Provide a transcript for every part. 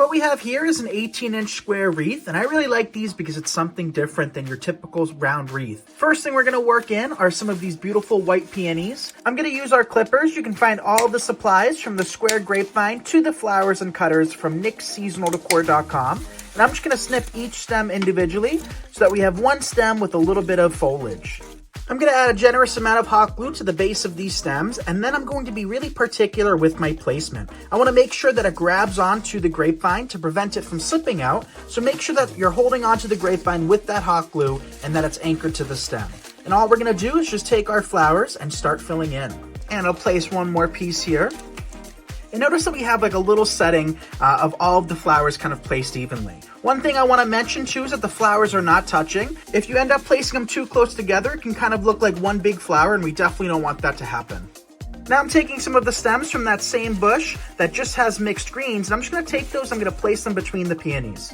What we have here is an 18-inch square wreath, and I really like these because it's something different than your typical round wreath. First thing we're going to work in are some of these beautiful white peonies. I'm going to use our clippers. You can find all the supplies from the square grapevine to the flowers and cutters from nicksseasonaldecor.com. And I'm just going to snip each stem individually so that we have one stem with a little bit of foliage. I'm going to add a generous amount of hot glue to the base of these stems, and then I'm going to be really particular with my placement. I want to make sure that it grabs onto the grapevine to prevent it from slipping out, so make sure that you're holding onto the grapevine with that hot glue and that it's anchored to the stem. And all we're going to do is just take our flowers and start filling in. And I'll place one more piece here. And notice that we have like a little setting of all of the flowers kind of placed evenly. One thing I want to mention too is that the flowers are not touching. If you end up placing them too close together, it can kind of look like one big flower, and we definitely don't want that to happen. Now I'm taking some of the stems from that same bush that just has mixed greens, and I'm just going to take those, I'm going to place them between the peonies.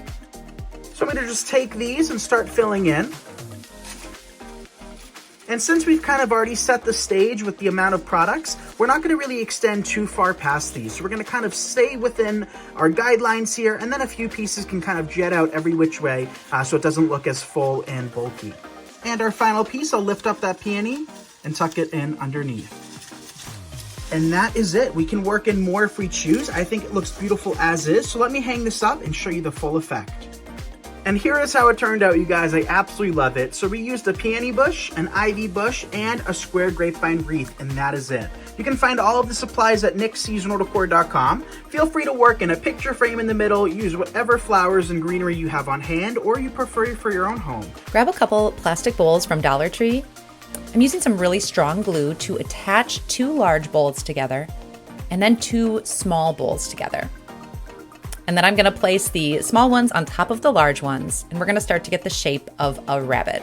So I'm going to just take these and start filling in. And since we've kind of already set the stage with the amount of products, we're not going to really extend too far past these. So we're going to kind of stay within our guidelines here, and then a few pieces can kind of jet out every which way so it doesn't look as full and bulky. And our final piece, I'll lift up that peony and tuck it in underneath. And that is it. We can work in more if we choose. I think it looks beautiful as is. So let me hang this up and show you the full effect. And here is how it turned out, you guys. I absolutely love it. So we used a peony bush, an ivy bush, and a square grapevine wreath, and that is it. You can find all of the supplies at nicksseasonaldecor.com. Feel free to work in a picture frame in the middle, use whatever flowers and greenery you have on hand, or you prefer for your own home. Grab a couple plastic bowls from Dollar Tree. I'm using some really strong glue to attach 2 large bowls together, and then 2 small bowls together. And then I'm going to place the small ones on top of the large ones, and we're going to start to get the shape of a rabbit.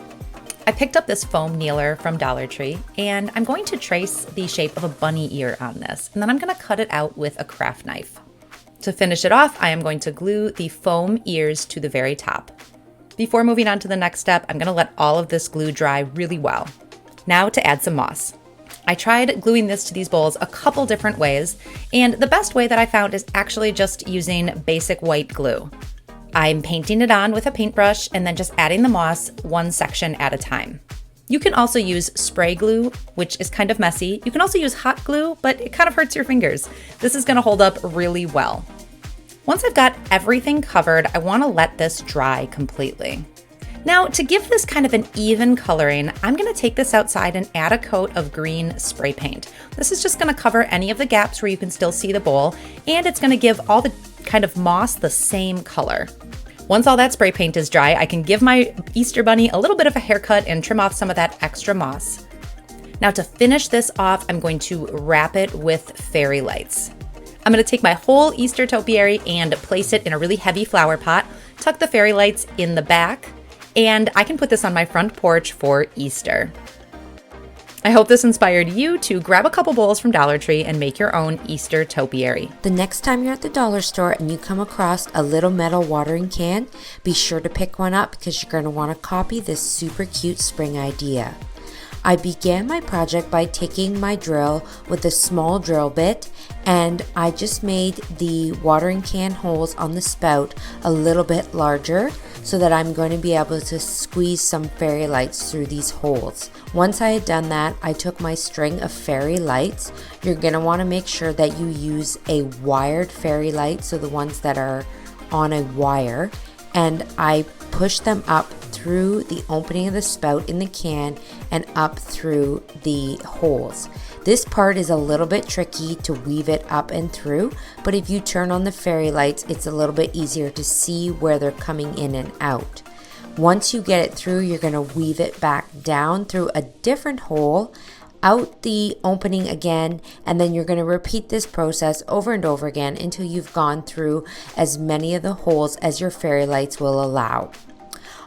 I picked up this foam kneeler from Dollar Tree, and I'm going to trace the shape of a bunny ear on this, and then I'm going to cut it out with a craft knife. To finish it off, I am going to glue the foam ears to the very top. Before moving on to the next step, I'm going to let all of this glue dry really well. Now to add some moss. I tried gluing this to these bowls a couple different ways, and the best way that I found is actually just using basic white glue. I'm painting it on with a paintbrush and then just adding the moss one section at a time. You can also use spray glue, which is kind of messy. You can also use hot glue, but it kind of hurts your fingers. This is going to hold up really well. Once I've got everything covered, I want to let this dry completely. Now, to give this kind of an even coloring, I'm going to take this outside and add a coat of green spray paint. This is just going to cover any of the gaps where you can still see the bowl, and it's going to give all the kind of moss the same color. Once all that spray paint is dry, I can give my Easter bunny a little bit of a haircut and trim off some of that extra moss. Now to finish this off, I'm going to wrap it with fairy lights. I'm going to take my whole Easter topiary and place it in a really heavy flower pot, tuck the fairy lights in the back, and I can put this on my front porch for Easter. I hope this inspired you to grab a couple bowls from Dollar Tree and make your own Easter topiary. The next time you're at the dollar store and you come across a little metal watering can, be sure to pick one up because you're going to want to copy this super cute spring idea. I began my project by taking my drill with a small drill bit, and I just made the watering can holes on the spout a little bit larger so that I'm going to be able to squeeze some fairy lights through these holes. Once I had done that, I took my string of fairy lights. You're going to want to make sure that you use a wired fairy light, so the ones that are on a wire, and I pushed them up through the opening of the spout in the can and up through the holes. This part is a little bit tricky to weave it up and through, but if you turn on the fairy lights, it's a little bit easier to see where they're coming in and out. Once you get it through, you're going to weave it back down through a different hole, out the opening again, and then you're going to repeat this process over and over again until you've gone through as many of the holes as your fairy lights will allow.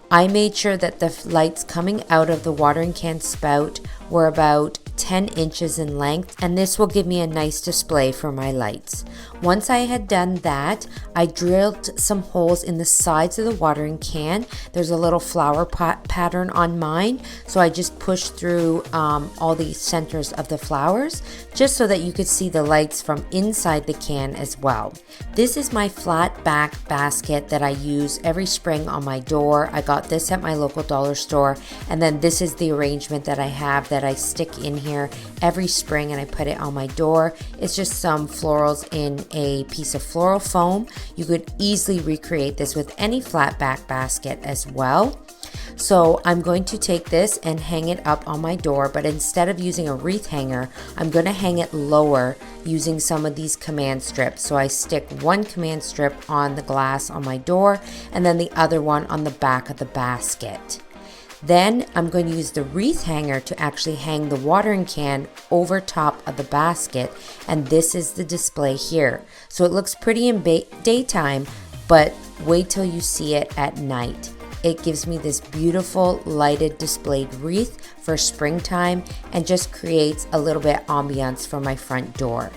I made sure that the lights coming out of the watering can spout were about 10 inches in length, and this will give me a nice display for my lights. Once I had done that, I drilled some holes in the sides of the watering can. There's a little flower pot pattern on mine, so I just pushed through all the centers of the flowers just so that you could see the lights from inside the can as well. This is my flat back basket that I use every spring on my door. I got this at my local dollar store, and then this is the arrangement that I have that I stick in here every spring, and I put it on my door. It's just some florals in a piece of floral foam. You could easily recreate this with any flat back basket as well. So I'm going to take this and hang it up on my door, but instead of using a wreath hanger, I'm going to hang it lower using some of these command strips. So I stick one command strip on the glass on my door and then the other one on the back of the basket. Then I'm going to use the wreath hanger to actually hang the watering can over top of the basket, and this is the display here. So it looks pretty in daytime, but wait till you see it at night. It gives me this beautiful lighted displayed wreath for springtime and just creates a little bit ambiance for my front door.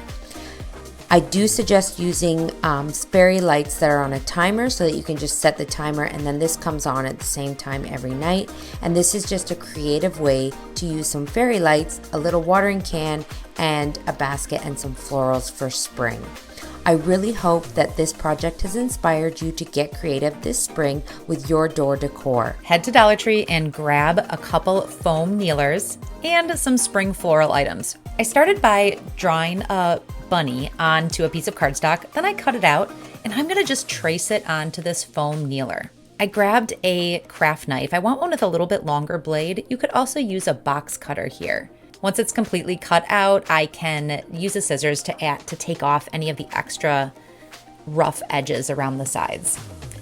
I do suggest using Sperry lights that are on a timer so that you can just set the timer, and then this comes on at the same time every night. And this is just a creative way to use some fairy lights, a little watering can, and a basket and some florals for spring. I really hope that this project has inspired you to get creative this spring with your door decor. Head to Dollar Tree and grab a couple foam kneelers and some spring floral items. I started by drawing a bunny onto a piece of cardstock, then I cut it out, and I'm gonna just trace it onto this foam kneeler. I grabbed a craft knife. I want one with a little bit longer blade. You could also use a box cutter here. Once it's completely cut out, I can use the scissors to take off any of the extra rough edges around the sides.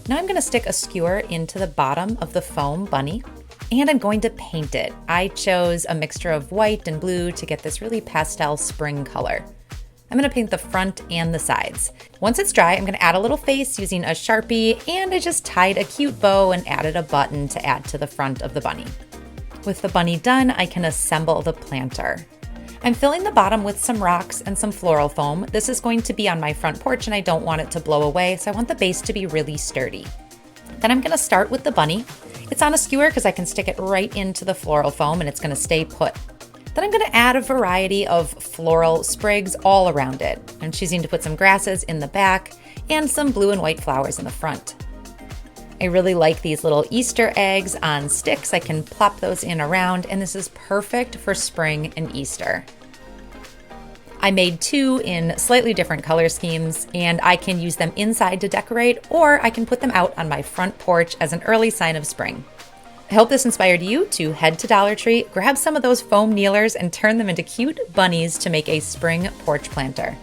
Now I'm gonna stick a skewer into the bottom of the foam bunny, and I'm going to paint it. I chose a mixture of white and blue to get this really pastel spring color. I'm gonna paint the front and the sides. Once it's dry, I'm gonna add a little face using a Sharpie, and I just tied a cute bow and added a button to add to the front of the bunny. With the bunny done, I can assemble the planter. I'm filling the bottom with some rocks and some floral foam. This is going to be on my front porch and I don't want it to blow away, so I want the base to be really sturdy. Then I'm gonna start with the bunny. It's on a skewer because I can stick it right into the floral foam and it's gonna stay put. Then I'm gonna add a variety of floral sprigs all around it. I'm choosing to put some grasses in the back and some blue and white flowers in the front. I really like these little Easter eggs on sticks. I can plop those in around, and this is perfect for spring and Easter. I made two in slightly different color schemes, and I can use them inside to decorate, or I can put them out on my front porch as an early sign of spring. I hope this inspired you to head to Dollar Tree, grab some of those foam kneelers, and turn them into cute bunnies to make a spring porch planter.